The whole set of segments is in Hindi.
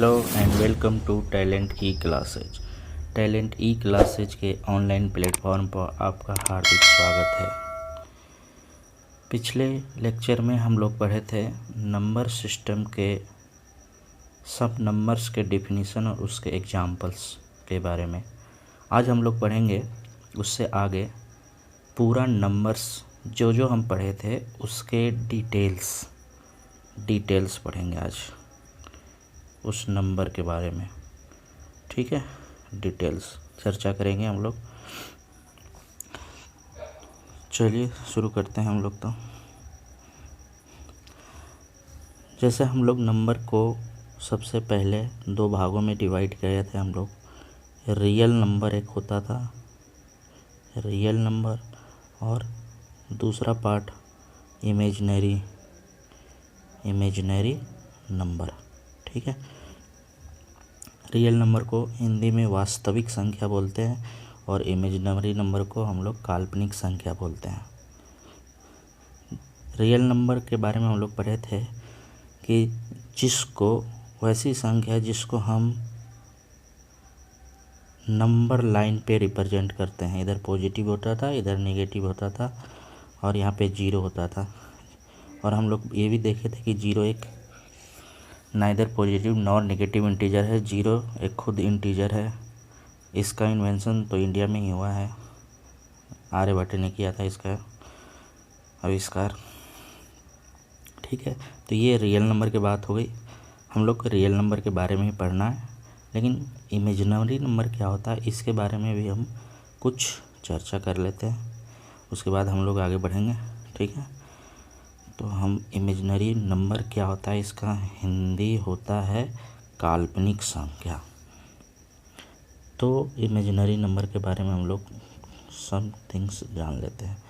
Hello and welcome to talent e classes. Talent e classes के ऑनलाइन प्लेटफॉर्म पर आपका हार्दिक स्वागत है। पिछले लेक्चर में हम लोग पढ़े थे नंबर सिस्टम के सब नंबर्स के डेफिनेशन और उसके एग्जाम्पल्स के बारे में। आज हम लोग पढ़ेंगे उससे आगे पूरा नंबर्स जो हम पढ़े थे उसके डिटेल्स पढ़ेंगे आज उस नंबर के बारे में। ठीक है, डिटेल्स चर्चा करेंगे हम लोग। चलिए शुरू करते हैं हम लोग। तो जैसे हम लोग नंबर को सबसे पहले दो भागों में डिवाइड किए थे हम लोग। रियल नंबर एक होता था, रियल नंबर, और दूसरा पार्ट इमेजिनरी नंबर। ठीक है, रियल नंबर को हिंदी में वास्तविक संख्या बोलते हैं और इमेजिनरी नंबर को हम लोग काल्पनिक संख्या बोलते हैं। रियल नंबर के बारे में हम लोग पढ़े थे कि जिसको वैसी संख्या जिसको हम नंबर लाइन पे रिप्रेजेंट करते हैं। इधर पॉजिटिव होता था, इधर नेगेटिव होता था और यहाँ पे जीरो होता था। और हम लोग ये भी देखे थे कि जीरो एक neither positive nor negative integer है। जीरो एक खुद इंटीजर है। इसका इन्वेंशन तो इंडिया में ही हुआ है, आर्यभट्ट ने किया था इसका आविष्कार। ठीक है, तो ये रियल नंबर की बात हो गई। हम लोग को रियल नंबर के बारे में ही पढ़ना है, लेकिन इमेजिनरी नंबर क्या होता है इसके बारे में भी हम कुछ चर्चा कर लेते हैं, उसके बाद हम लोग आगे बढ़ेंगे। ठीक है, तो हम इमेजिनरी नंबर क्या होता है इसका हिंदी होता है काल्पनिक संख्या। तो इमेजिनरी नंबर के बारे में हम लोग सम थिंग्स जान लेते हैं।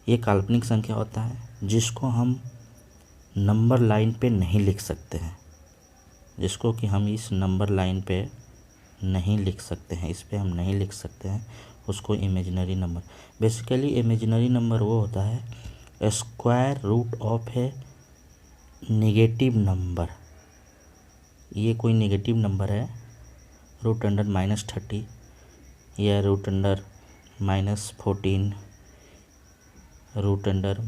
ये काल्पनिक संख्या होता है जिसको हम नंबर लाइन पे नहीं लिख सकते हैं, जिसको कि हम इस नंबर लाइन पे नहीं लिख सकते हैं, इस पे हम नहीं लिख सकते हैं, उसको imaginary number. Basically imaginary number वो होता है स्क्वायर रूट ऑफ है नेगेटिव नंबर। ये कोई नेगेटिव नंबर है, रूट अंडर -30 या root under -14, root under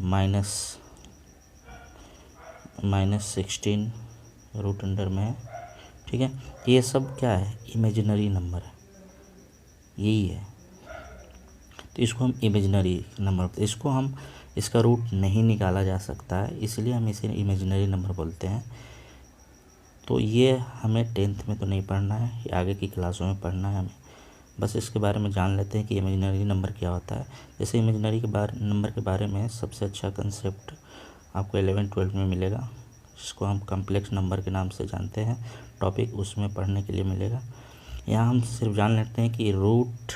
-16, root under में। ठीक है, ये सब क्या है, इमेजिनरी नंबर है, यही है। तो इसको हम इमेजिनरी नंबर, इसको हम इसका रूट नहीं निकाला जा सकता है, इसलिए हम इसे इमेजिनरी नंबर बोलते हैं। तो ये हमें 10th में तो नहीं पढ़ना है, ये आगे की क्लासों में पढ़ना है हमें। बस इसके बारे में जान लेते हैं कि इमेजिनरी नंबर क्या होता है। जैसे इमेजिनरी नंबर के बारे में सबसे अच्छा कंसेप्ट आपको 11th-12th में मिलेगा, जिसको हम कम्प्लेक्स नंबर के नाम से जानते हैं। टॉपिक उसमें पढ़ने के लिए मिलेगा। यहाँ हम सिर्फ जान लेते हैं कि root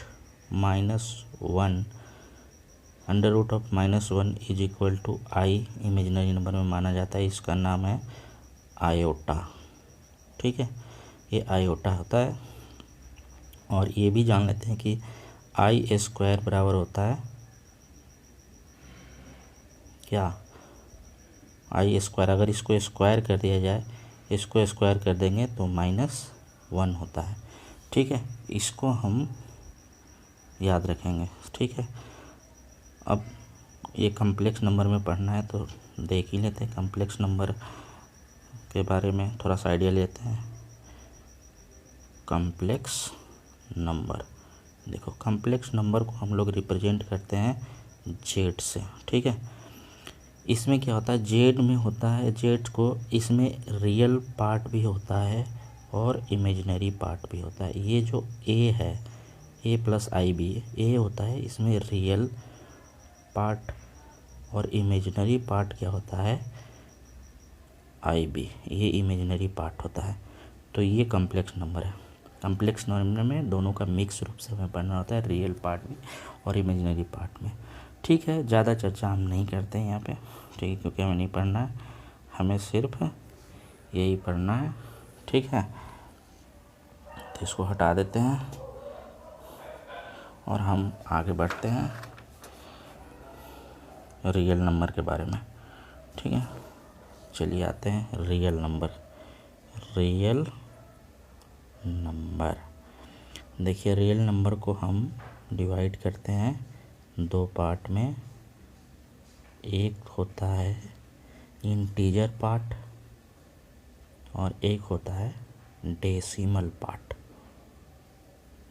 -1 under root of -1 is equal to i imaginary number में माना जाता है। इसका नाम है आयोटा। ठीक है, ये आयोटा होता है। और ये भी जान लेते हैं कि आई स्क्वायर बराबर होता है क्या, आई स्क्वायर। अगर इसको स्क्वायर कर दिया जाए, इसको स्क्वायर कर देंगे तो -1 होता है। ठीक है, इसको हम याद रखेंगे। ठीक है, अब ये कम्प्लेक्स नंबर में पढ़ना है तो देख ही लेते हैं कम्प्लेक्स नंबर के बारे में, थोड़ा सा आइडिया लेते हैं। कम्प्लेक्स नंबर, देखो कम्प्लेक्स नंबर को हम लोग रिप्रेजेंट करते हैं जेड से। ठीक है, इसमें क्या होता है, जेड में होता है, जेड को इसमें रियल पार्ट भी होता है और इमेजिनरी पार्ट भी होता है। ये जो ए है, ए प्लस आई बी, ए होता है इसमें रियल पार्ट, और इमेजिनरी पार्ट क्या होता है, आई बी, ये इमेजिनरी पार्ट होता है। तो ये कम्प्लेक्स नंबर है। कम्प्लेक्स नंबर में दोनों का मिक्स रूप से हमें पढ़ना होता है, रियल पार्ट में और इमेजिनरी पार्ट में। ठीक है, ज़्यादा चर्चा हम नहीं करते हैं यहाँ पे, ठीक है, क्योंकि हमें नहीं पढ़ना है, हमें सिर्फ यही पढ़ना है। ठीक है, तो इसको हटा देते हैं और हम आगे बढ़ते हैं रियल नंबर के बारे में। ठीक है, चलिए आते हैं रियल नंबर। Real number. देखिए रियल नंबर को हम डिवाइड करते हैं दो पार्ट में। एक होता है इंटीजर पार्ट और एक होता है डेसिमल पार्ट।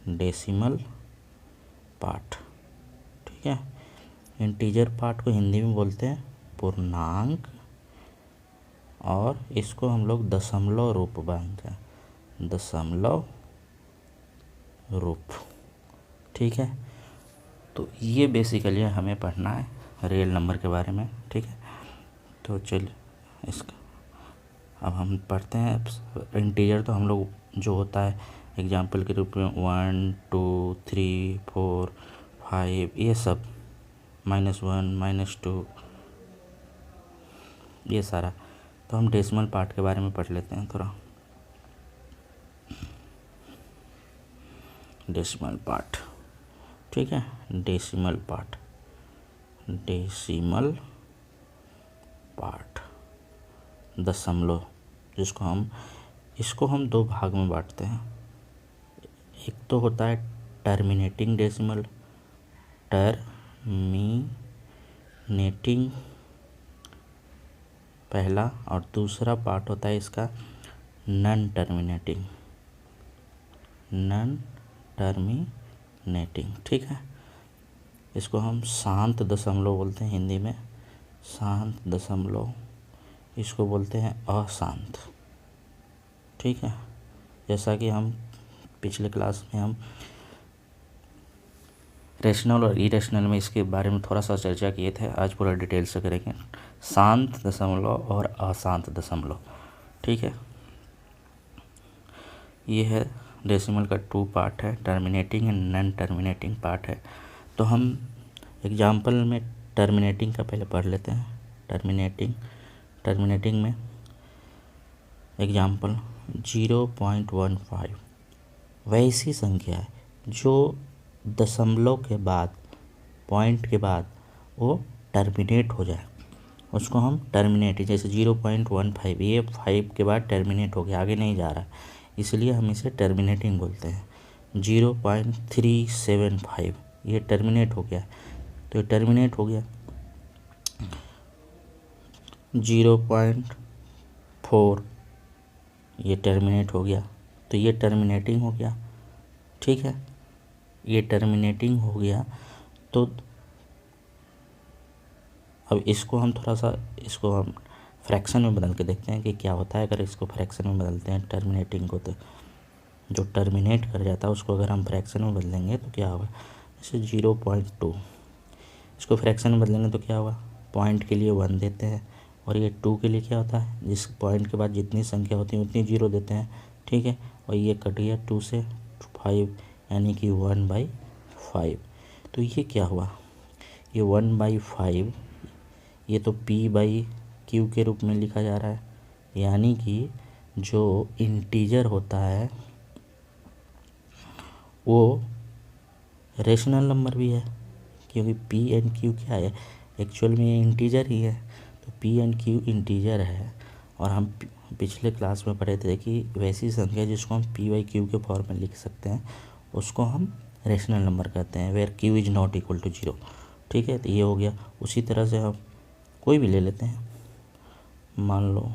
डेसिमल पार्ट, ठीक है। इंटीजर पार्ट को हिंदी में बोलते हैं पूर्णांक और इसको हम लोग दशमलव रूप मानते हैं, दशमलव रूप, ठीक है। तो ये बेसिकली हमें पढ़ना है रियल नंबर के बारे में, ठीक है। तो चलिए इसका अब हम पढ़ते हैं। इंटीजर तो हम लोग जो होता है एग्जाम्पल के रूप में 1 2 3 4 5 ये सब, -1 -2 ये सारा। तो हम डेसिमल पार्ट के बारे में पढ़ लेते हैं थोड़ा। डेसिमल पार्ट, ठीक है। डेसिमल पार्ट, डेसिमल पार्ट दशमलव, इसको हम दो भाग में बांटते हैं। एक तो होता है टर्मिनेटिंग डेसिमल, टर्मिनेटिंग पहला, और दूसरा पार्ट होता है इसका नॉन टर्मिनेटिंग, नॉन टर्मिनेटिंग, ठीक है। इसको हम शांत दशमलव बोलते हैं हिंदी में, शांत दशमलव। इसको बोलते हैं अशांत, ठीक है। जैसा कि हम पिछले क्लास में हम रेशनल और इरेशनल में इसके बारे में थोड़ा सा चर्चा किए थे, आज पूरा डिटेल से करेंगे। शांत दशमलव और अशांत दशमलव, ठीक है। ये है डेसिमल का 2 पार्ट है, terminating and non terminating part है। तो हम एग्जाम्पल में टर्मिनेटिंग का पहले पढ़ लेते हैं। टर्मिनेटिंग में एग्जाम्पल 0.15 वैसी संख्या है जो दशमलव के बाद, पॉइंट के बाद वो टर्मिनेट हो जाए, उसको हम टर्मिनेट, जैसे 0.15 ये 5 के बाद टर्मिनेट हो गया, आगे नहीं जा रहा है, इसलिए हम इसे टर्मिनेटिंग बोलते हैं। 0.375 ये टर्मिनेट हो गया, तो ये टर्मिनेट हो गया। 0.4 ये टर्मिनेट हो गया, तो ये टर्मिनेटिंग हो गया, ठीक है। ये टर्मिनेटिंग हो गया। तो अब इसको हम थोड़ा सा, इसको हम फ्रैक्शन में बदल के देखते हैं कि क्या होता है अगर इसको फ्रैक्शन में बदलते हैं टर्मिनेटिंग को। तो जो टर्मिनेट कर जाता है उसको अगर हम फ्रैक्शन में बदलेंगे तो क्या होगा, जैसे 0.2, इसको फ्रैक्शन में बदलेंगे तो क्या होगा, पॉइंट के लिए 1 देते हैं, और ये 2 के लिए क्या होता है, जिस पॉइंट के बाद जितनी संख्या होती है उतनी 0 देते हैं, ठीक है। और ये कट गया 2 से 5, यानी कि 1/5। तो ये क्या हुआ, ये 1/5 ये तो P/Q के रूप में लिखा जा रहा है, यानी कि जो इंटीजर होता है वो रेशनल नंबर भी है, क्योंकि P एंड Q क्या है, एक्चुअल में ये इंटीजर ही है। तो P एंड Q इंटीजर है, और हम पिछले क्लास में पढ़े थे कि वैसी संख्या जिसको हम P/Q के फॉर्म में लिख सकते हैं उसको हम रेशनल नंबर कहते हैं, where Q is not equal to 0, ठीक है। तो ये हो गया। उसी तरह से हम कोई भी ले लेते हैं, मान लो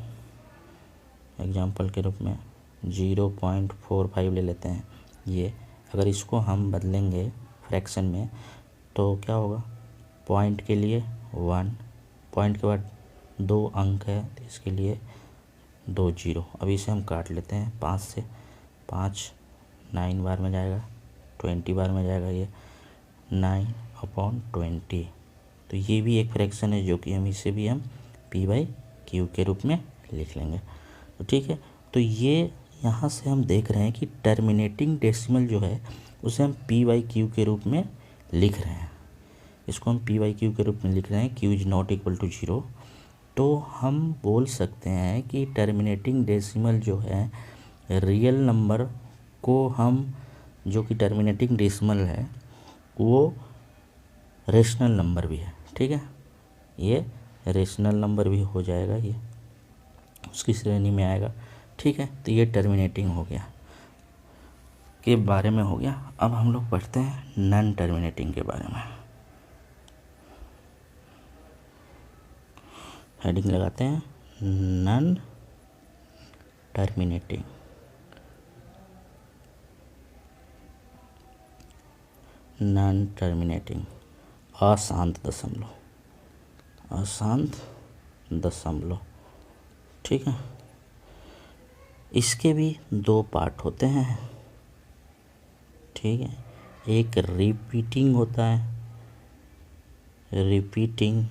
एग्जाम्पल के रूप में 0.45 ले लेते हैं। ये अगर इसको हम बदलेंगे फ्रैक्शन में तो क्या होगा, पॉइंट के लिए 1, पॉइंट के बाद 2 अंक है तो इसके लिए 2 0। अभी इसे हम काट लेते हैं 5 से, 5 9 बार में जाएगा, 20 बार में जाएगा, ये 9/20। तो ये भी एक फ्रैक्शन है जो कि हम इसे भी हम P/Q के रूप में लिख लेंगे, तो ठीक है। तो ये यहाँ से हम देख रहे हैं कि टर्मिनेटिंग डेसिमल जो है उसे हम P/Q के रूप में लिख रहे हैं, इसको हम P/Q के रूप में लिख रहे हैं, Q is not equal to 0। तो हम बोल सकते हैं कि टर्मिनेटिंग डेसिमल जो है रियल नंबर को हम, जो कि टर्मिनेटिंग डेसिमल है वो रेशनल नंबर भी है, ठीक है। ये रेशनल नंबर भी हो जाएगा, ये उसकी श्रेणी में आएगा, ठीक है। तो ये टर्मिनेटिंग हो गया। के बारे में हो गया। अब हम लोग पढ़ते हैं नॉन टर्मिनेटिंग के बारे में। हेडिंग लगाते हैं नॉन टर्मिनेटिंग। नॉन टर्मिनेटिंग अशांत दशमलव, अशांत दशमलव, ठीक है। इसके भी दो पार्ट होते हैं, ठीक है। एक रिपीटिंग होता है, रिपीटिंग,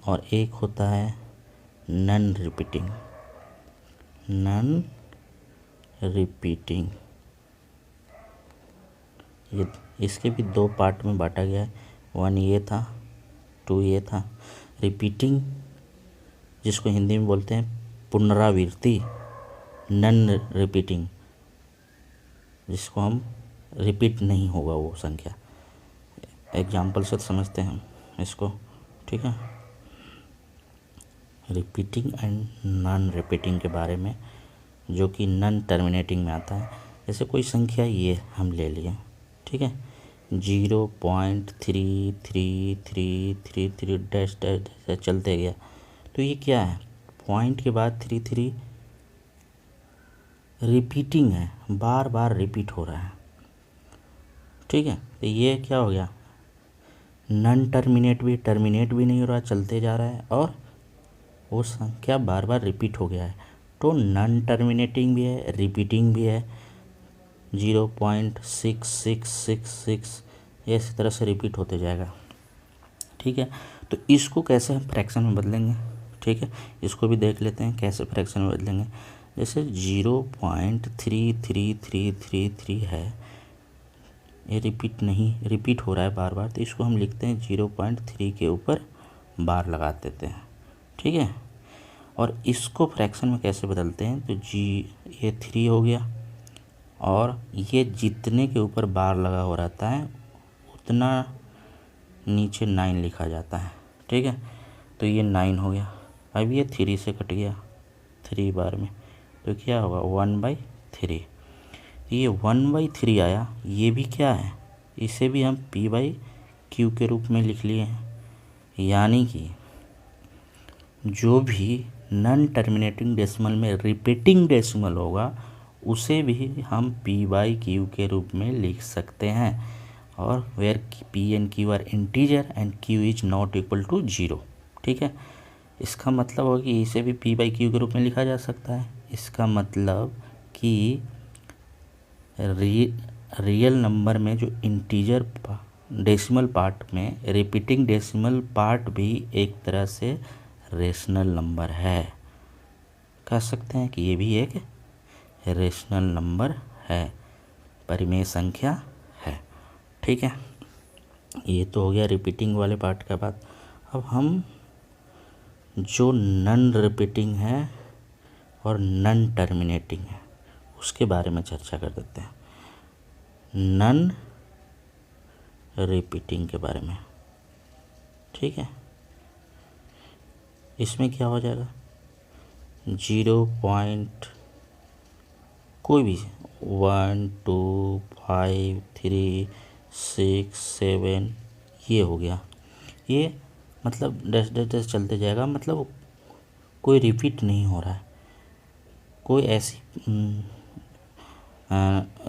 और एक होता है नॉन रिपीटिंग, नॉन रिपीटिंग। ये इसके भी दो पार्ट में बांटा गया है, वन ये था, टू ये था। रिपीटिंग जिसको हिंदी में बोलते हैं पुनरावृत्ति, नॉन रिपीटिंग जिसको हम रिपीट नहीं होगा वो संख्या। एग्जाम्पल से समझते हैं हम इसको, ठीक है। रिपीटिंग एंड नॉन रिपीटिंग के बारे में, जो कि नॉन टर्मिनेटिंग में आता है। जैसे कोई संख्या ये हम ले लिए, ठीक है, 0.3333 डैश डैश डैश चलते गया, तो ये क्या है, पॉइंट के बाद 33 रिपीटिंग है, बार बार रिपीट हो रहा है, ठीक है। तो ये क्या हो गया, नॉन टर्मिनेट भी, टर्मिनेट भी नहीं हो रहा, चलते जा रहा है, और वो संख्या बार बार रिपीट हो गया है। तो नॉन टर्मिनेटिंग भी है, रिपीटिंग भी है। 0.6666 ये इसी तरह से रिपीट होते जाएगा, ठीक है। तो इसको कैसे हम फ्रैक्शन में बदलेंगे, ठीक है, इसको भी देख लेते हैं कैसे फ्रैक्शन में बदलेंगे। जैसे 0.33333 है, ये रिपीट हो रहा है बार बार, तो इसको हम लिखते हैं 0.3 के ऊपर बार लगा देते हैं, ठीक है। और इसको फ्रैक्शन में कैसे बदलते हैं, तो ये 3 हो गया, और ये जितने के ऊपर बार लगा हो रहता है उतना नीचे 9 लिखा जाता है, ठीक है। तो ये 9 हो गया। अब ये 3 से कट गया 3 बार में, तो क्या होगा 1/3। ये 1/3 आया, ये भी क्या है, इसे भी हम P/Q के रूप में लिख लिए हैं। यानी कि जो भी नॉन टर्मिनेटिंग डेसिमल में रिपीटिंग डेसिमल होगा उसे भी हम P/Q के रूप में लिख सकते हैं। और where P and Q are integer and Q is not equal to 0, ठीक है। इसका मतलब हो कि इसे भी P/Q के रूप में लिखा जा सकता है। इसका मतलब कि रियल नंबर में जो इंटीजर डेसिमल पार्ट में रिपीटिंग डेसिमल पार्ट भी एक तरह से रेशनल नंबर है। कह सकते हैं कि ये भी एक रेशनल नंबर है, परिमेय संख्या है, ठीक है। ये तो हो गया रिपीटिंग वाले पार्ट का बात। अब हम जो नॉन रिपीटिंग है और नॉन टर्मिनेटिंग है उसके बारे में चर्चा कर देते हैं। नॉन रिपीटिंग के बारे में, ठीक है। इसमें क्या हो जाएगा, 0. कोई भी 1 2 5 3 6 7 ये हो गया। ये मतलब डैश डैश डैश चलते जाएगा, मतलब कोई रिपीट नहीं हो रहा है, कोई ऐसी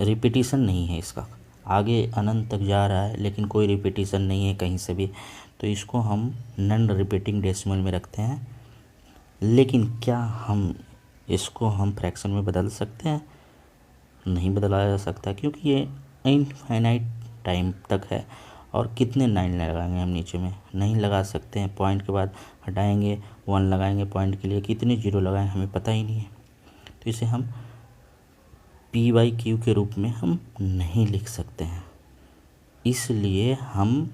रिपीटिशन नहीं है इसका, आगे अनंत तक जा रहा है लेकिन कोई रिपीटिशन नहीं है कहीं से भी। तो इसको हम नॉन रिपीटिंग डेसिमल में रखते हैं। लेकिन क्या इसको हम फ्रैक्शन में बदल सकते हैं, नहीं बदला जा सकता, क्योंकि ये इनफाइनाइट टाइम तक है। और कितने 9 लगाएंगे हम नीचे में, नहीं लगा सकते हैं। पॉइंट के बाद हटाएंगे 1 लगाएंगे पॉइंट के लिए, कितने 0 लगाएं हमें पता ही नहीं है। तो इसे हम P/Q के रूप में हम नहीं लिख सकते हैं। इसलिए हम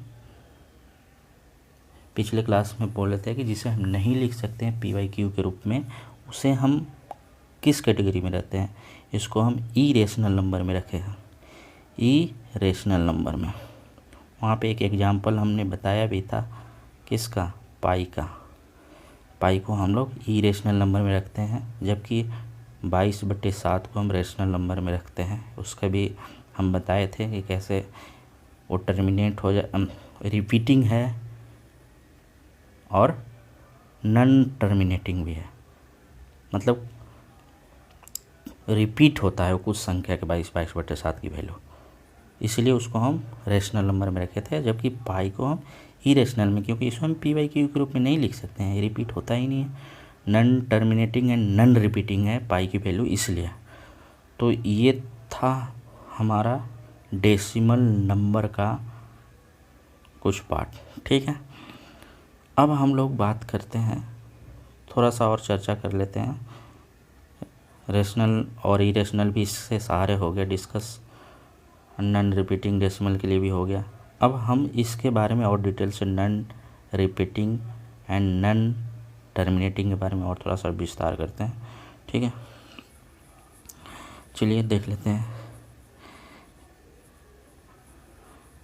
पिछले क्लास में बोले थे कि जिसे हम नहीं लिख सकते हैं P/Q के रूप में, उसे हम किस कैटेगरी में रहते हैं, इसको हम इरेशनल नंबर में रखे हैं। इरेशनल नंबर में वहाँ पे एक एग्जाम्पल हमने बताया भी था, किसका, पाई का। पाई को हम लोग इरेशनल नंबर में रखते हैं, जबकि 22/7 को हम रेशनल नंबर में रखते हैं। उसका भी हम बताए थे कि कैसे वो टर्मिनेट हो जाए, रिपीटिंग है और नॉन टर्मिनेटिंग भी है, मतलब रिपीट होता है वो कुछ संख्या के 22/7 की वैल्यू, इसलिए उसको हम रेशनल नंबर में रखे थे। जबकि पाई को हम इरेशनल में, क्योंकि इसको हम पी बाई क्यू के रूप में नहीं लिख सकते हैं, रिपीट होता ही नहीं है, non terminating and non repeating है पाई की वैल्यू, इसलिए। तो ये था हमारा डेसिमल नंबर का कुछ पार्ट, ठीक है। अब हम लोग बात करते हैं, थोड़ा सा और चर्चा कर लेते हैं। रेशनल और इरेशनल भी इससे सारे हो गए डिस्कस, नॉन रिपीटिंग डेसिमल के लिए भी हो गया। अब हम इसके बारे में और डिटेल से non repeating and non terminating के बारे में और थोड़ा सा विस्तार करते हैं, ठीक है। चलिए देख लेते हैं।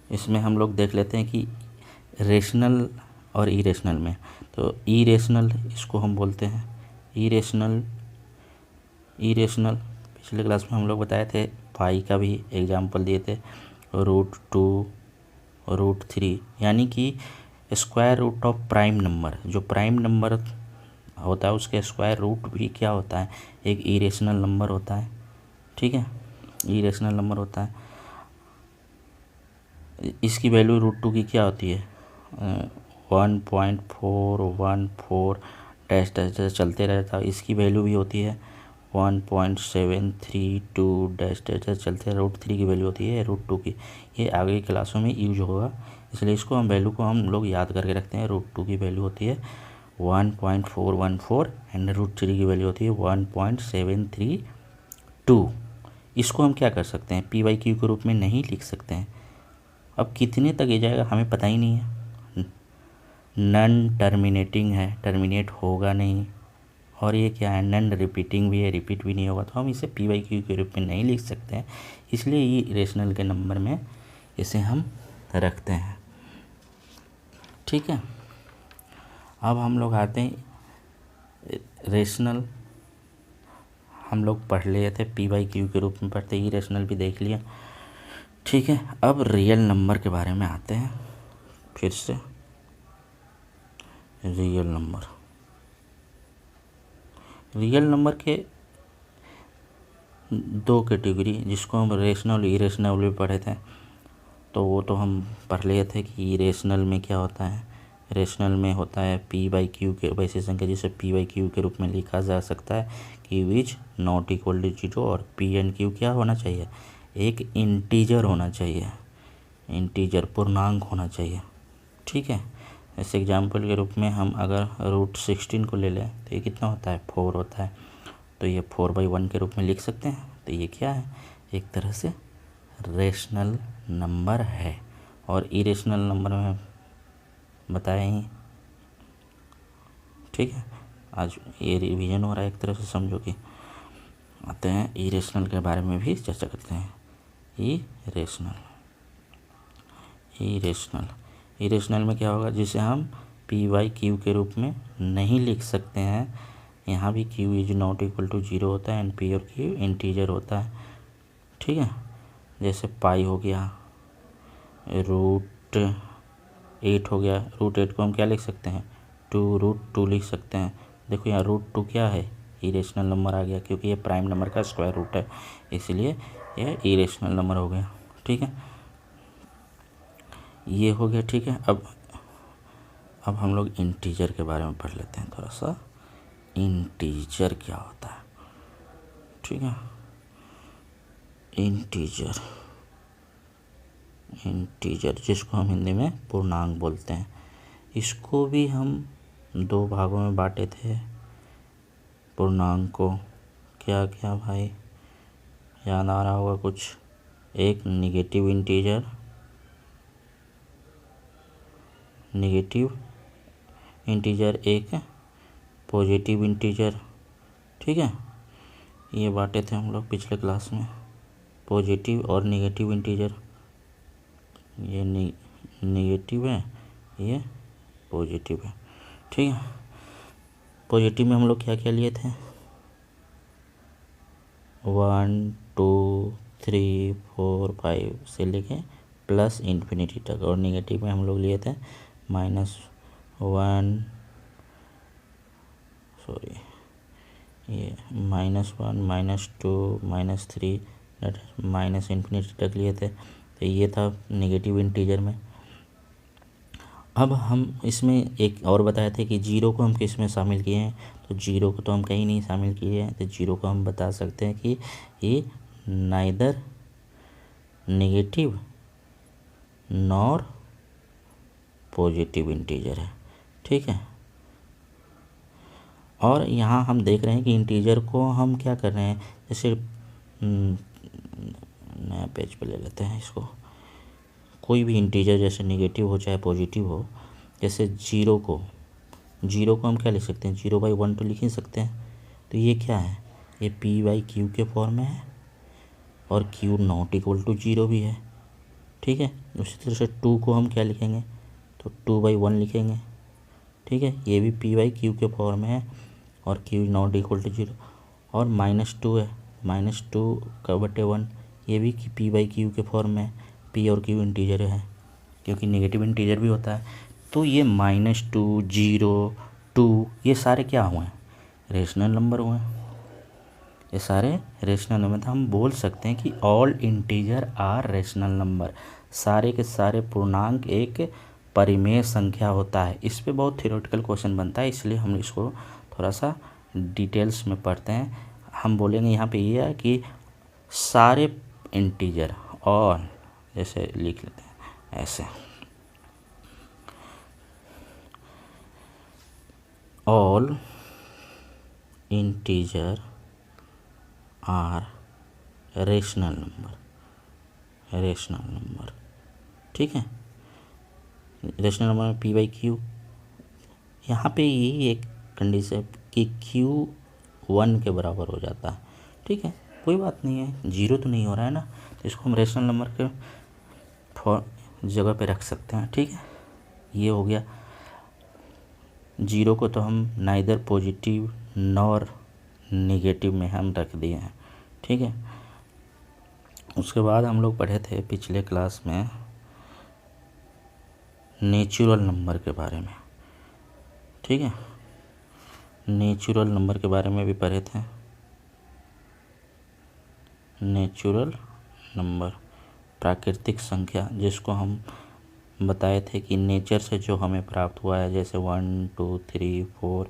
इसमें हम लोग देख लेते हैं कि रेशनल और इरेशनल में, तो इरेशनल इसको हम बोलते हैं इरेशनल। पिछले क्लास में हम लोग बताए थे, पाई का भी एग्जाम्पल दिए थे, √2 √3, यानी कि square root of prime number. जो प्राइम नंबर होता है उसके स्क्वायर रूट भी क्या होता है, एक इरेशनल नंबर होता है, ठीक है, इरेशनल नंबर होता है। इसकी वैल्यू √2 की क्या होती है, 1.414 डैश डैश चलते रहता है। इसकी वैल्यू भी होती है 1.732 डैश डैश चलते, √3 की वैल्यू होती है √2 की। ये आगे की क्लासों में यूज होगा, इसलिए इसको हम वैल्यू को हम लोग याद करके रखते हैं। √2 की वैल्यू होती है 1.414 एंड √3 की वैल्यू होती है 1.732। इसको हम क्या कर सकते हैं, पी बाई क्यू के रूप में नहीं लिख सकते हैं। अब कितने तक ये जाएगा हमें पता ही नहीं है, नॉन टर्मिनेटिंग है, टर्मिनेट होगा नहीं, और ये क्या है, नॉन रिपीटिंग भी है, रिपीट भी नहीं होगा, तो हम इसे पी बाई क्यू के रूप में नहीं लिख सकते हैं, इसलिए ये इरेशनल के नंबर में इसे हम रखते हैं, ठीक है। अब हम लोग आते हैं रेशनल, हम लोग पढ़ लिए थे, पी बाई क्यू के रूप में पढ़ते, इरेशनल भी देख लिया, ठीक है। अब रियल नंबर के बारे में आते हैं फिर से। रियल नंबर के दो कैटेगरी, जिसको हम रेशनल इरेशनल भी पढ़े थे, तो वो तो हम पढ़ लिए थे कि रेशनल में क्या होता है। रेशनल में होता है पी बाई क्यू के, वैसी संख्या जिसे पी बाई क्यू के रूप में लिखा जा सकता है कि विच नॉट इक्वल टू 0, और पी एंड क्यू क्या होना चाहिए, एक इंटीजर होना चाहिए, इंटीजर पूर्णांक होना चाहिए, ठीक है। ऐसे एग्जाम्पल के रूप में हम अगर √16 को ले लें तो ये कितना होता है, 4 होता है, तो ये 4/1 के रूप में लिख सकते हैं। तो ये क्या है, एक तरह से रेशनल नंबर है। और इरेशनल नंबर में बताया ही, ठीक है। आज ये रिवीजन हो रहा है एक तरह से, समझो कि आते हैं इरेशनल के बारे में भी चर्चा करते हैं। इरेशनल में क्या होगा, जिसे हम पी बाई क्यू के रूप में नहीं लिख सकते हैं। यहाँ भी Q is not equal to 0 होता है एंड पी और क्यू इंटीजर होता है, ठीक है। जैसे पाई हो गया, √8 हो गया, √8 को हम क्या लिख सकते हैं, 2√2 लिख सकते हैं। देखो यहाँ √2 क्या है, इरेशनल नंबर आ गया, क्योंकि ये प्राइम नंबर का स्क्वायर रूट है, इसलिए यह इरेशनल नंबर हो गया, ठीक है। ये हो गया, ठीक है। अब हम लोग इंटीजर के बारे में पढ़ लेते हैं थोड़ा सा। इंटीजर क्या होता है, ठीक है। इंटीजर जिसको हम हिंदी में पूर्णांक बोलते हैं, इसको भी हम दो भागों में बांटे थे पूर्णांक को। क्या क्या भाई, याद आ रहा होगा कुछ, एक निगेटिव इंटीजर, एक पॉजिटिव इंटीजर, ठीक है। ये बांटे थे हम लोग पिछले क्लास में, पॉजिटिव और निगेटिव इंटीजर। ये निगेटिव है, ये पॉजिटिव है, ठीक है। पॉजिटिव में हम लोग क्या क्या लिए थे, 1 2 3 4 5 से लेके प्लस इन्फिनिटी तक, और नेगेटिव में हम लोग लिए थे -1 सॉरी ये -1 -2 -3 माइनस इन्फिनिटी तक लिए थे। तो ये था नेगेटिव इंटीजर में। अब हम इसमें एक और बताए थे कि जीरो को हम किस में शामिल किए हैं, तो जीरो को तो हम कहीं नहीं शामिल किए हैं। तो जीरो को हम बता सकते हैं कि ये neither negative nor positive integer है, ठीक है। और यहाँ हम देख रहे हैं कि इंटीजर को हम क्या कर रहे हैं, जैसे नया पेज पे ले लेते हैं इसको। कोई भी इंटीजर जैसे नेगेटिव हो चाहे पॉजिटिव हो, जैसे जीरो को हम क्या लिख सकते हैं, 0/1 तो लिख ही सकते हैं। तो ये क्या है, ये p/q के फॉर्म में है और q नॉट इक्वल टू 0 भी है, ठीक है। उसी तरह से 2 को हम क्या लिखेंगे, तो 2/1 लिखेंगे, ठीक है। ये भी p/q के फॉर्म में है और q नॉट इक्वल टू 0। और -2 है, -2/1, ये भी p/q के फॉर्म में है। p और q इंटीजर है, क्योंकि नेगेटिव इंटीजर भी होता है। तो ये -2 0 2 ये सारे क्या हुए हैं, रेशनल नंबर हुए हैं। ये सारे रेशनल नंबर, तो हम बोल सकते हैं कि all integer are rational number. सारे के सारे पूर्णांक एक परिमेय संख्या होता है। इस पे बहुत थ्योरेटिकल क्वेश्चन बनता है, इसलिए हम इसको थोड़ा सा डिटेल्स में पढ़ते हैं। हम बोलेंगे यहाँ पे ये है कि सारे इंटीजर, और जैसे लिख लेते हैं ऐसे, all integer are rational number, ठीक है। रेशनल नंबर में p/q, यहाँ पे ये एक कंडीशन कि q 1 के बराबर हो जाता है, ठीक है। कोई बात नहीं है, जीरो तो नहीं हो रहा है ना, तो इसको हम रेशनल नंबर के जगह पे रख सकते हैं, ठीक है। ये हो गया। जीरो को तो हम नाइदर पॉजिटिव नॉर नेगेटिव में हम रख दिए हैं, ठीक है। उसके बाद हम लोग पढ़े थे पिछले क्लास में नेचुरल नंबर के बारे में, ठीक है। नेचुरल नंबर के बारे में भी पढ़े थे। नेचुरल नंबर प्राकृतिक संख्या, जिसको हम बताए थे कि नेचर से जो हमें प्राप्त हुआ है, जैसे 1 2 3 4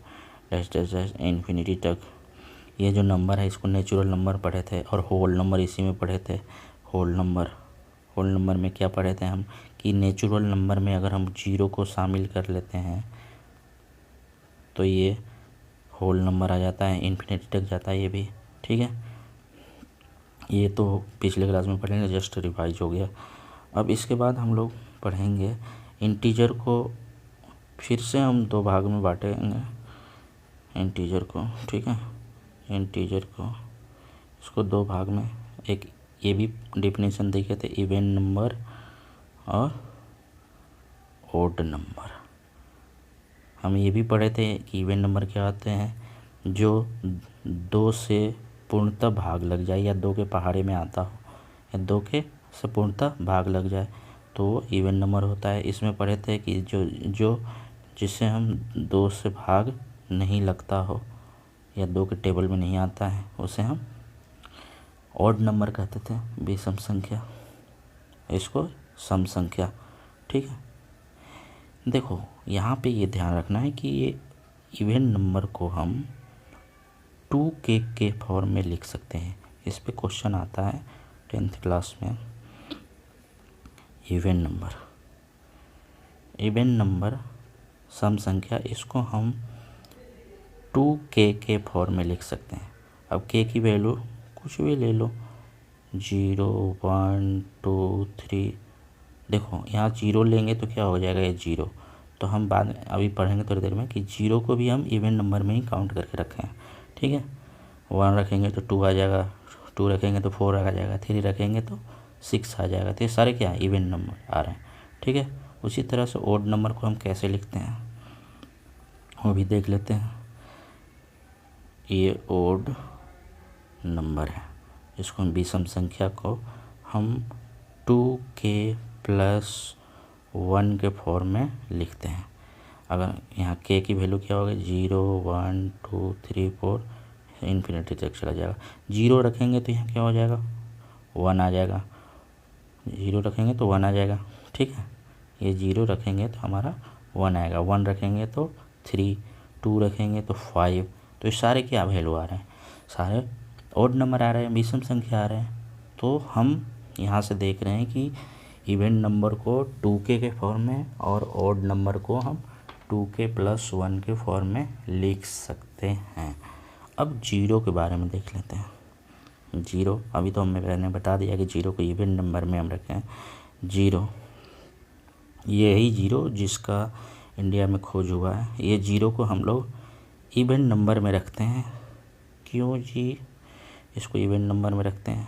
डैश डैश डैश इन्फिनिटी तक, ये जो नंबर है इसको नेचुरल नंबर पढ़े थे। और होल नंबर इसी में पढ़े थे। होल नंबर में क्या पढ़े थे हम, कि नेचुरल नंबर में अगर हम जीरो को शामिल कर लेते हैं तो ये होल नंबर आ जाता है, इन्फिनिटी तक जाता है ये भी, ठीक है। ये तो पिछले क्लास में पढ़ेंगे, जस्ट रिवाइज हो गया। अब इसके बाद हम लोग पढ़ेंगे इंटीजर को, फिर से हम दो भाग में बांटेंगे इंटीजर को, ठीक है। इंटीजर को इसको दो भाग में, एक ये भी डिफिनेशन देखे थे, इवन नंबर और ओड नंबर। हम ये भी पढ़े थे कि इवन नंबर क्या होते हैं, जो 2 से पूर्णतः भाग लग जाए, या 2 के पहाड़े में आता हो, या 2 के से पूर्णतः भाग लग जाए, तो वो इवन नंबर होता है। इसमें पढ़े थे कि जो जिससे हम 2 से भाग नहीं लगता हो, या 2 के टेबल में नहीं आता है, उसे हम ऑड नंबर कहते थे, विषम संख्या, इसको सम संख्या, ठीक है। देखो यहाँ पे ये ध्यान रखना है कि ये इवन नंबर को हम 2k के फॉर्म में लिख सकते हैं। इस पे क्वेश्चन आता है 10th क्लास में। इवन नंबर सम संख्या, इसको हम 2k के फॉर्म में लिख सकते हैं। अब k की वैल्यू कुछ भी ले लो, 0 1 2 3। देखो यहाँ 0 लेंगे तो क्या हो जाएगा, ये 0, तो हम बाद में अभी पढ़ेंगे थोड़ी देर में कि 0 को भी हम इवन नंबर में ही काउंट करके रखें हैं, ठीक है। 1 रखेंगे तो 2 आ जाएगा, 2 रखेंगे तो 4 आ जाएगा, 3 रखेंगे तो 6 आ जाएगा। तो ये सारे क्या है, इवन नंबर आ रहे हैं, ठीक है। उसी तरह से ओड नंबर को हम कैसे लिखते हैं वो भी देख लेते हैं। ये ओड नंबर है, इसको हम विषम संख्या को हम 2k प्लस 1 के फॉर्म में लिखते हैं। अगर यहाँ k की वैल्यू क्या होगी 0 1 2 3 4 इन्फिनिटी तक चला जाएगा। 0 रखेंगे तो यहाँ क्या हो जाएगा 1 आ जाएगा, 0 रखेंगे तो 1 आ जाएगा, ठीक है। ये 0 रखेंगे तो हमारा 1 आएगा, 1 रखेंगे तो 3, 2 रखेंगे तो 5। तो ये सारे क्या वैल्यू आ रहे हैं, सारे ओड नंबर आ रहे हैं, विषम संख्या आ रहे हैं। तो हम यहाँ से देख रहे हैं कि इवन नंबर को 2k के फॉर्म में और ओड नंबर को हम 2k प्लस 1 के फॉर्म में लिख सकते हैं। अब 0 के बारे में देख लेते हैं। 0 अभी तो मैंने बता दिया कि 0 को इवन नंबर में हम रखें। 0 यही 0 जिसका इंडिया में खोज हुआ है, ये 0 को हम लोग इवन नंबर में रखते हैं। क्यों जी इसको इवन नंबर में रखते हैं?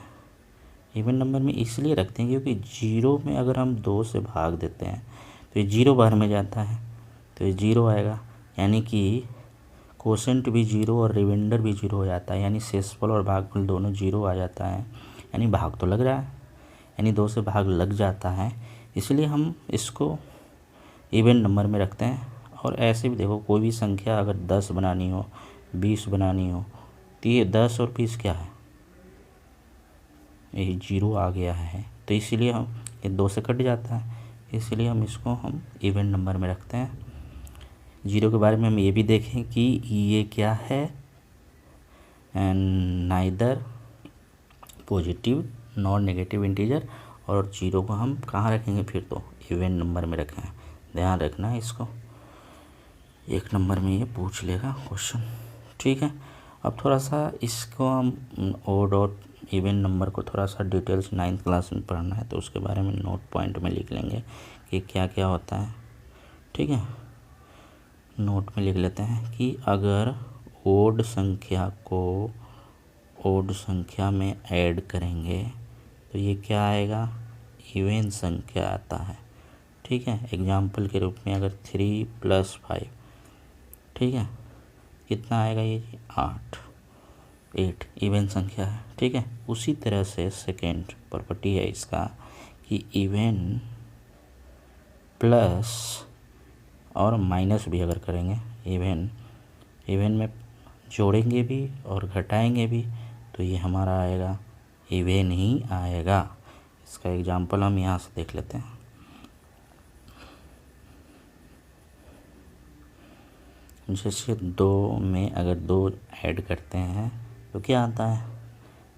इवन नंबर में इसलिए रखते हैं क्योंकि 0 में अगर हम 2 से भाग देते हैं तो ये 0 बार में जाता है, तो ये 0 आएगा, यानी कि कोसेंट भी 0 और रिमाइंडर भी 0 हो जाता है, यानी शेषफल और भागफल दोनों 0 आ जाता है। यानी भाग तो लग रहा है, यानी 2 से भाग लग जाता है, इसलिए हम इसको इवन नंबर में रखते हैं। और ऐसे भी देखो कोई भी संख्या अगर 10 बनानी हो, 20 बनानी हो, तो ये 10 और 20 क्या है, ये 0 आ गया है, तो इसीलिए हम ये 2 से कट जाता है, इसलिए हम इसको हम इवन नंबर में रखते हैं। 0 के बारे में हम ये भी देखें कि ये क्या है, neither positive non negative integer. और 0 को हम कहाँ रखेंगे, फिर तो इवन नंबर में रखें, ध्यान रखना है इसको, 1 नंबर में ये पूछ लेगा क्वेश्चन, ठीक है। अब थोड़ा सा इसको हम ओड और इवन नंबर को थोड़ा सा डिटेल्स 9th क्लास में पढ़ना है, तो उसके बारे में नोट पॉइंट में लिख लेंगे कि क्या क्या होता है, ठीक है। नोट में लिख लेते हैं कि अगर ओड संख्या को ओड संख्या में ऐड करेंगे तो ये क्या आएगा, इवन संख्या आता है, ठीक है। एग्जाम्पल के रूप में अगर 3 + 5, ठीक है, कितना आएगा ये 8 इवन संख्या है, ठीक है। उसी तरह से सेकेंड प्रॉपर्टी है इसका कि इवन प्लस और माइनस भी अगर करेंगे, इवन में जोड़ेंगे भी और घटाएंगे भी, तो ये हमारा आएगा इवन ही आएगा। इसका एग्जाम्पल हम यहाँ से देख लेते हैं। जैसे 2 में अगर 2 ऐड करते हैं तो क्या आता है,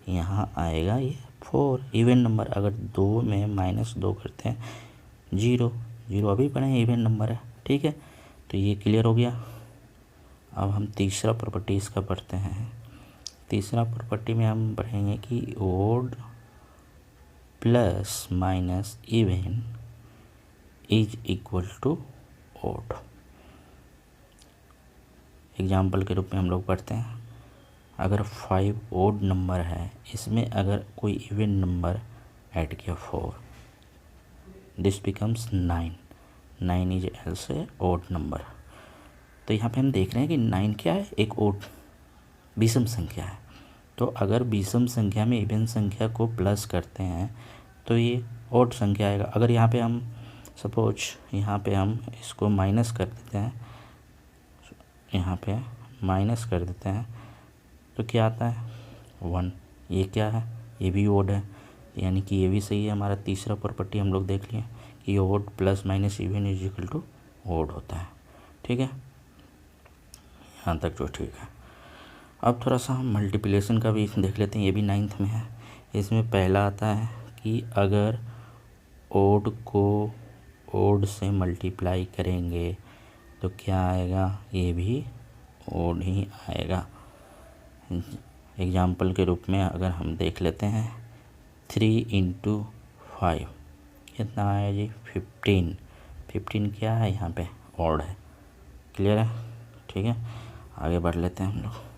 यहाँ आएगा ये 4 इवन नंबर। अगर 2 में -2 करते हैं 0 अभी पढ़े इवन नंबर है, ठीक है। तो ये क्लियर हो गया। अब हम तीसरा प्रॉपर्टी इसका पढ़ते हैं। तीसरा प्रॉपर्टी में हम पढ़ेंगे कि odd plus minus even is equal to odd. Example के रूप में हम लोग पढ़ते हैं, अगर 5 ओड नंबर है, इसमें अगर कोई इवन नंबर ऐड किया 4, this becomes 9 is also odd number. तो यहाँ पे हम देख रहे हैं कि 9 क्या है, एक ओड विषम संख्या है। तो अगर विषम संख्या में इवन संख्या को प्लस करते हैं तो ये ओड संख्या आएगा। अगर यहाँ पे हम सपोज यहाँ पे हम इसको माइनस कर देते हैं, यहाँ पे माइनस कर देते हैं तो क्या आता है 1। ये क्या है, ये भी ओड है, यानी कि ये भी सही है। हमारा तीसरा प्रॉपर्टी हम लोग देख लिए कि odd plus minus even is equal to odd होता है, ठीक है। यहाँ तक तो ठीक है। अब थोड़ा सा हम मल्टीप्लिकेशन का भी देख लेते हैं, ये भी 9th में है। इसमें पहला आता है कि अगर ओड को ओड से मल्टीप्लाई करेंगे तो क्या आएगा, ये भी ओड ही आएगा। एग्जाम्पल के रूप में अगर हम देख लेते हैं 3 × 5 कितना आया जी 15 क्या है, यहाँ पे ओड है, क्लियर है, ठीक है। आगे बढ़ लेते हैं हम लोग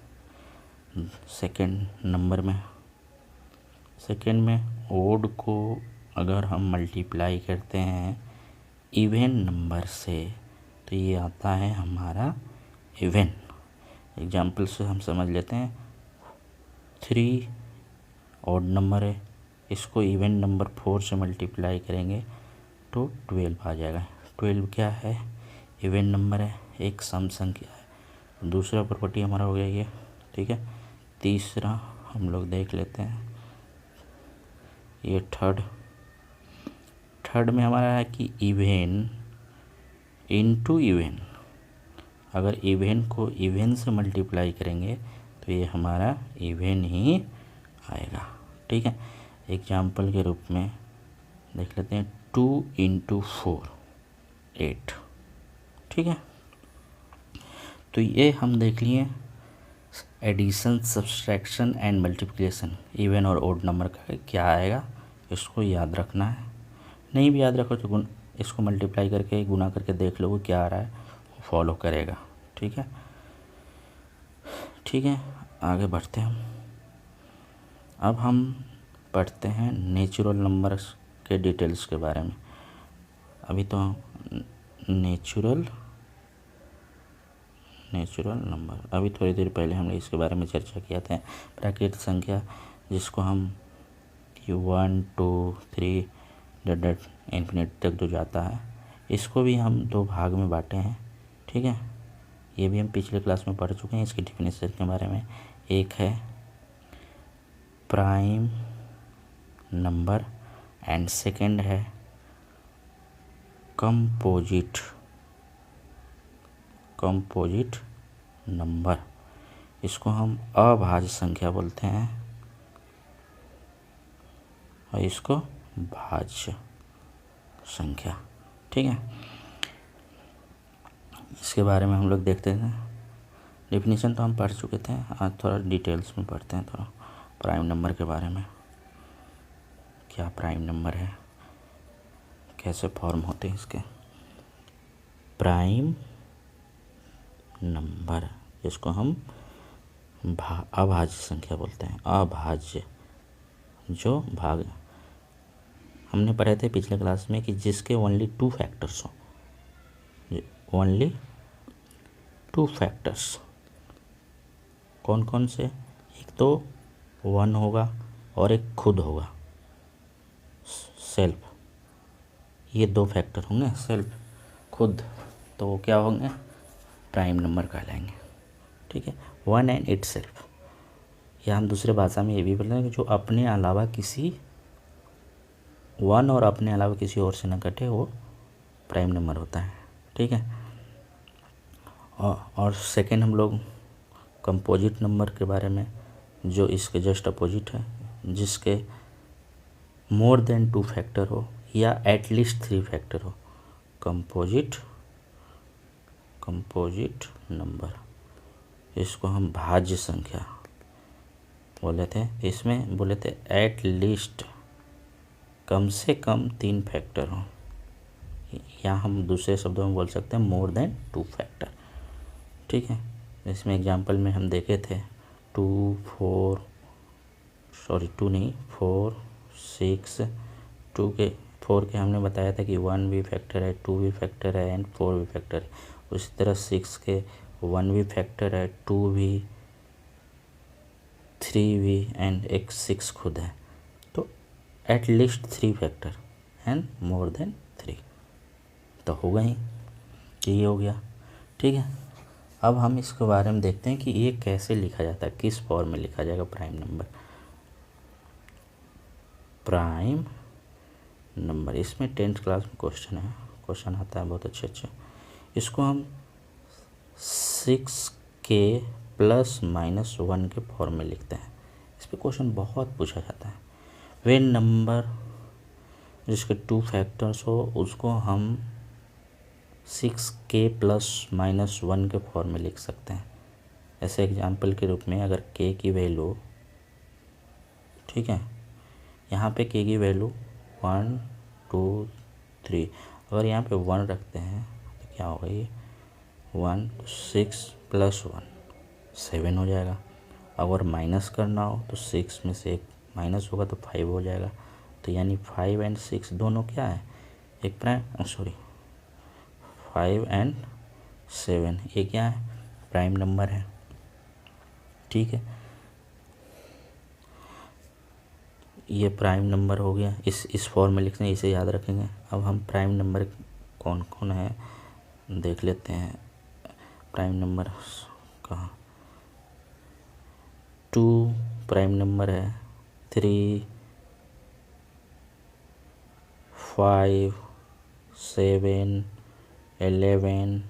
सेकेंड में ओड को अगर हम मल्टीप्लाई करते हैं इवन नंबर से तो ये आता है हमारा इवन। एग्जाम्पल से हम समझ लेते हैं 3 ऑड नंबर है, इसको इवन नंबर 4 से मल्टीप्लाई करेंगे तो 12 आ जाएगा। 12 क्या है? इवन नंबर है, एक सम संख्या है। दूसरा प्रॉपर्टी हमारा हो गया ये, ठीक है। तीसरा हम लोग देख लेते हैं, ये थर्ड में हमारा है कि इवन इनटू इवन। अगर इवन को इवन से मल्टीप्लाई करेंगे तो ये हमारा इवन ही आएगा, ठीक है। एग्जाम्पल के रूप में देख लेते हैं, 2 × 4 8, ठीक है। तो ये हम देख लिए addition, subtraction and multiplication, even और ओड नंबर का क्या आएगा, इसको याद रखना है। नहीं भी याद रखो तो इसको मल्टीप्लाई करके गुना करके देख लो वो क्या आ रहा है, वो फॉलो करेगा, ठीक है। ठीक है, आगे बढ़ते हैं हम। अब हम पढ़ते हैं नेचुरल नंबर्स के डिटेल्स के बारे में। अभी तो नेचुरल नंबर, अभी थोड़ी देर पहले हमने इसके बारे में चर्चा किया था। प्राकृतिक संख्या जिसको हम 1 2 3 डट इन्फिनिट तक जो जाता है, इसको भी हम 2 भाग में बांटे हैं, ठीक है। ये भी हम पिछले क्लास में पढ़ चुके हैं इसकी डिफिनेशन के बारे में। एक है प्राइम नंबर एंड सेकंड है कंपोजिट नंबर। इसको हम अभाज्य संख्या बोलते हैं और इसको भाज्य संख्या, ठीक है। इसके बारे में हम लोग देखते हैं। डिफिनीशन तो हम पढ़ चुके थे, आज थोड़ा डिटेल्स में पढ़ते हैं थोड़ा प्राइम नंबर के बारे में। क्या प्राइम नंबर है, कैसे फॉर्म होते हैं इसके। प्राइम नंबर जिसको हम अभाज्य संख्या बोलते हैं। अभाज्य जो भाग हमने पढ़े थे पिछले क्लास में कि जिसके ओनली 2 फैक्टर्स हो, ओनली 2 फैक्टर्स। कौन कौन से? एक तो 1 होगा और एक खुद होगा, सेल्फ। ये 2 फैक्टर होंगे, सेल्फ खुद, तो वो क्या होंगे? प्राइम नंबर कहलाएंगे, ठीक है। 1 एंड इट सेल्फ, या हम दूसरे भाषा में ये भी बोलते हैं कि जो अपने अलावा किसी 1 और अपने अलावा किसी और से न कटे, वो प्राइम नंबर होता है, ठीक है। और सेकेंड हम लोग कंपोजिट नंबर के बारे में, जो इसके जस्ट अपोजिट है, जिसके मोर देन 2 फैक्टर हो या एटलीस्ट 3 फैक्टर हो, कंपोजिट नंबर। इसको हम भाज्य संख्या बोले थे। इसमें बोले थे एट लीस्ट, कम से कम 3 फैक्टर हो, या हम दूसरे शब्दों में बोल सकते हैं मोर देन 2 फैक्टर, ठीक है। इसमें एग्जांपल में हम देखे थे 4 6, 4 के हमने बताया था कि 1 भी फैक्टर है, 2 भी फैक्टर है एंड 4 भी फैक्टर है। उसी तरह 6 के 1 भी फैक्टर है, 2 भी, 3 भी एंड एक 6 खुद है। तो at least 3 factor and more than 3 तो होगा ही, ये हो गया, ठीक है। अब हम इसके बारे में देखते हैं कि ये कैसे लिखा जाता है, किस फॉर्म में लिखा जाएगा प्राइम नंबर। प्राइम नंबर, इसमें 10th क्लास में क्वेश्चन आता है बहुत अच्छे। इसको हम 6k ± 1 के फॉर्म में लिखते हैं। इस पर क्वेश्चन बहुत पूछा जाता है। वे नंबर जिसके 2 फैक्टर्स हो उसको हम 6k ± 1 के फॉर्म में लिख सकते हैं। ऐसे एग्जाम्पल के रूप में अगर k की वैल्यू, ठीक है, यहाँ पे k की वैल्यू 1 2 3, अगर यहाँ पे 1 रखते हैं तो क्या होगा, ये 1 6 + 1 7 हो जाएगा। अगर माइनस करना हो तो 6 में से एक माइनस होगा तो 5 हो जाएगा। तो यानी 5 एंड 6 दोनों क्या है, एक 5 एंड 7 ये क्या है, प्राइम नंबर है, ठीक है। ये प्राइम नंबर हो गया, इस फॉर्म में लिखते हैं, इसे याद रखेंगे। अब हम प्राइम नंबर कौन कौन है देख लेते हैं। प्राइम नंबर कहाँ, 2 प्राइम नंबर है, 3, 5, 7, 11,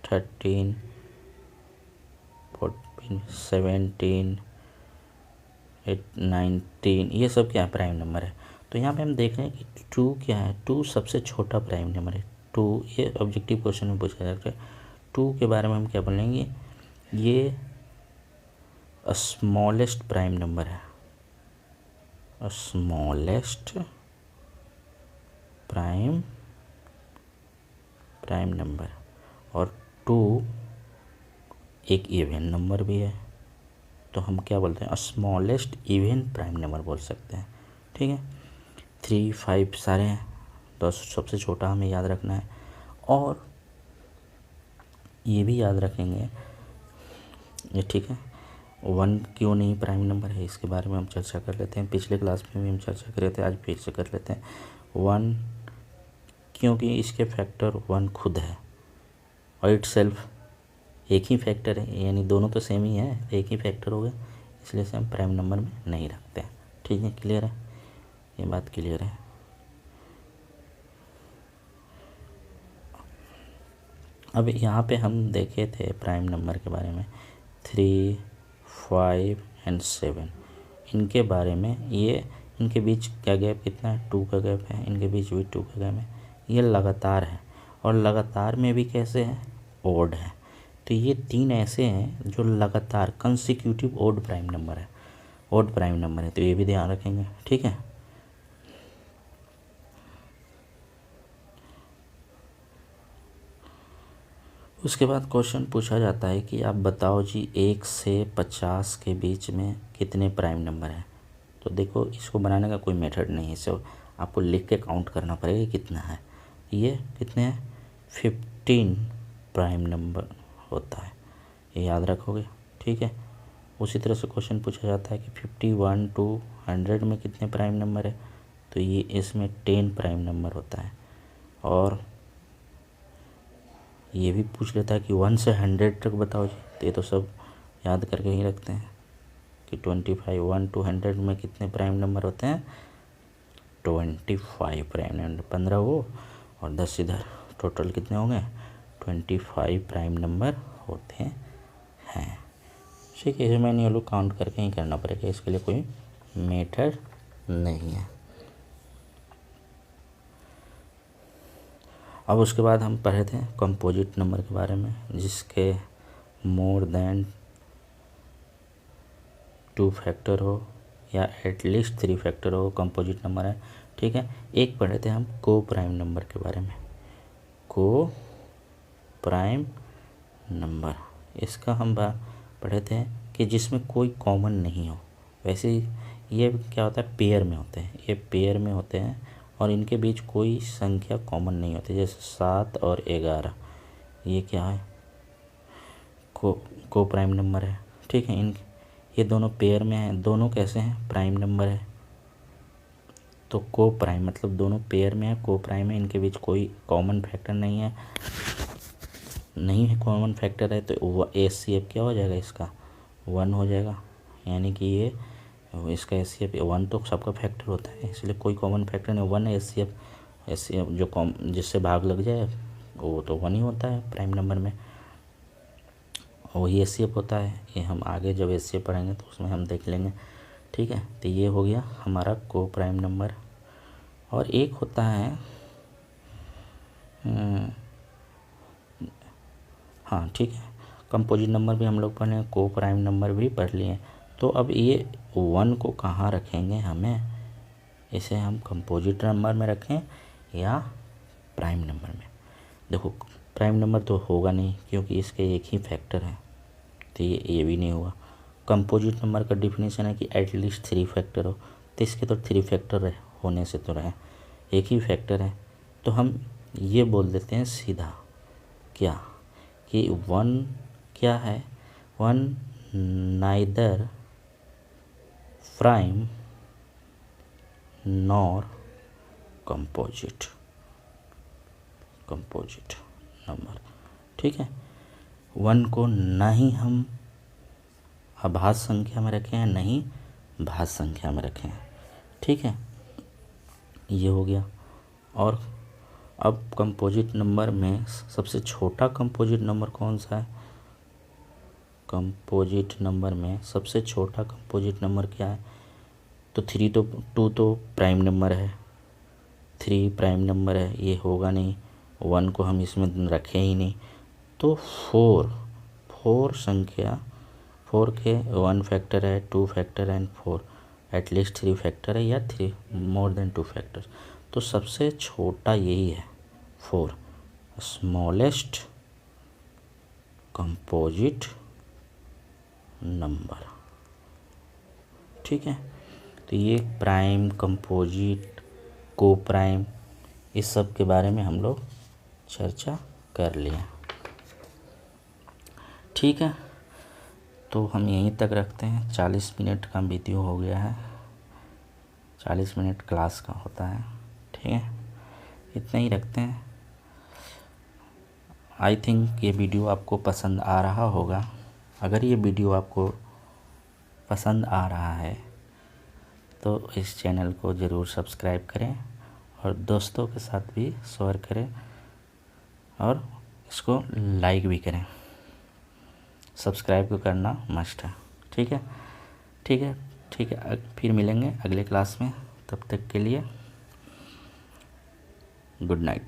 13, 14, 17, 19, ये सब क्या है, प्राइम नंबर है। तो यहाँ पे हम देख रहे हैं कि 2 क्या है, 2 सबसे छोटा प्राइम नंबर है। 2 ये ऑब्जेक्टिव क्वेश्चन में पूछा जाता है। 2 के बारे में हम क्या बोलेंगे, ये स्मॉलेस्ट प्राइम नंबर है, स्मॉलेस्ट प्राइम नंबर। और 2 एक इवन नंबर भी है, तो हम क्या बोलते हैं, स्मॉलेस्ट इवन प्राइम नंबर बोल सकते हैं। ठीक है, 3, 5 सारे हैं, तो सबसे छोटा हमें याद रखना है। और ये भी याद रखेंगे ये, ठीक है, 1 क्यों नहीं प्राइम नंबर है, इसके बारे में हम चर्चा कर लेते हैं। पिछले क्लास में भी हम चर्चा कर रहे थे, आज फिर से कर लेते हैं। 1 क्योंकि इसके फैक्टर 1 खुद है और इटसेल्फ एक ही फैक्टर है, यानी दोनों तो सेम ही है, एक ही फैक्टर हो गया, इसलिए से हम प्राइम नंबर में नहीं रखते हैं। ठीक है, क्लियर है, ये बात क्लियर है। अब यहाँ पे हम देखे थे प्राइम नंबर के बारे में 3, 5 एंड 7, इनके बारे में। ये इनके बीच क्या गैप कितना है, 2 का गैप है, इनके बीच भी 2 का गैप है। ये लगातार है, और लगातार में भी कैसे है, ओड है। तो ये 3 ऐसे हैं जो लगातार कंसिक्यूटिव ओड प्राइम नंबर है, ओड प्राइम नंबर है, तो ये भी ध्यान रखेंगे। ठीक है, उसके बाद क्वेश्चन पूछा जाता है कि आप बताओ जी 1 से 50 के बीच में कितने प्राइम नंबर हैं। तो देखो, इसको बनाने का कोई मेथड नहीं है, इसे आपको लिख के काउंट करना पड़ेगा कितना है। ये कितने हैं, 15 प्राइम नंबर होता है, ये याद रखोगे। ठीक है, उसी तरह से क्वेश्चन पूछा जाता है कि 51 to 100 में कितने प्राइम नंबर है, तो ये इसमें 10 प्राइम नंबर होता है। और ये भी पूछ लेता है कि 1 से 100 तक बताओ जी, तो ये तो सब याद करके ही रखते हैं कि 25, 1 to 100 में कितने प्राइम नंबर होते हैं, 25 प्राइम नंबर, 15 वो और 10 इधर, टोटल कितने हो गए, 25 प्राइम नंबर होते हैं। ठीक है, इसमें मैंने लोग काउंट करके ही करना पड़ेगा, इसके लिए कोई मेथड नहीं है। अब उसके बाद हम पढ़े थे कंपोजिट नंबर के बारे में, जिसके मोर देन 2 फैक्टर हो या एटलीस्ट 3 फैक्टर हो, कंपोजिट नंबर है। ठीक है, एक पढ़े थे हम को प्राइम नंबर के बारे में, को प्राइम नंबर, इसका हम पढ़े थे कि जिसमें कोई कॉमन नहीं हो। वैसे ये क्या होता है, पेयर में होते हैं, ये पेयर में होते हैं और इनके बीच कोई संख्या कॉमन नहीं होती, जैसे 7 और 11, ये क्या है, को प्राइम नंबर है। ठीक है, ये दोनों पेयर में हैं, दोनों कैसे हैं, प्राइम नंबर है, तो को प्राइम मतलब दोनों पेयर में है, को प्राइम है, इनके बीच कोई कॉमन फैक्टर नहीं है, कॉमन फैक्टर है, तो HCF क्या हो जाएगा, इसका 1 हो जाएगा। यानी कि ये इसका HCF 1 तो सबका फैक्टर होता है, इसलिए कोई कॉमन फैक्टर नहीं, 1 HCF जो जिससे भाग लग जाए वो तो 1 ही होता है प्राइम नंबर में, वही HCF होता है। ये हम आगे जब HCF पढ़ेंगे तो उसमें हम देख लेंगे। ठीक है, तो ये हो गया हमारा को प्राइम नंबर। और एक होता है हाँ ठीक है, कंपोजिट नंबर भी हम लोग पढ़े, को प्राइम नंबर भी पढ़ लिए। तो अब ये 1 को कहाँ रखेंगे, हमें इसे हम कंपोजिट नंबर में रखें या प्राइम नंबर में। देखो, प्राइम नंबर तो होगा नहीं क्योंकि इसके एक ही फैक्टर है, तो ये भी नहीं होगा। कंपोजिट नंबर का डिफिनीशन है कि एटलीस्ट 3 फैक्टर हो, तो इसके तो 3 फैक्टर होने से तो रहे, एक ही फैक्टर है, तो हम ये बोल देते हैं सीधा क्या कि 1 क्या है, 1 neither prime nor composite number. ठीक है, 1 को ना ही हम अभाज्य संख्या में रखें हैं, नहीं भाज्य संख्या में रखें हैं। ठीक है, ये हो गया। और अब कंपोजिट नंबर में सबसे छोटा कंपोजिट नंबर कौन सा है? कंपोजिट नंबर में सबसे छोटा कंपोजिट नंबर क्या है? तो 2 तो प्राइम नंबर है, 3 प्राइम नंबर है, ये होगा नहीं, 1 को हम इसमें रखें ही नहीं। तो 4 संख्या, 4 के 1 फैक्टर है, 2 फैक्टर एंड 4, एटलीस्ट 3 फैक्टर है या 3 मोर देन 2 फैक्टर। तो सबसे छोटा यही है 4, स्मॉलेस्ट कंपोजिट नंबर। ठीक है, तो ये प्राइम, कंपोजिट, को प्राइम, इस सब के बारे में हम लोग चर्चा कर लिए। ठीक है, तो हम यहीं तक रखते हैं। 40 मिनट का वीडियो हो गया है, 40 मिनट क्लास का होता है। ठीक है, इतना ही रखते हैं। आई थिंक ये वीडियो आपको पसंद आ रहा होगा। अगर ये वीडियो आपको पसंद आ रहा है तो इस चैनल को ज़रूर सब्सक्राइब करें और दोस्तों के साथ भी शेयर करें और इसको लाइक भी करें। सब्सक्राइब को करना मस्ट है। ठीक है, ठीक है, ठीक है। फिर मिलेंगे अगले क्लास में, तब तक के लिए गुड नाइट।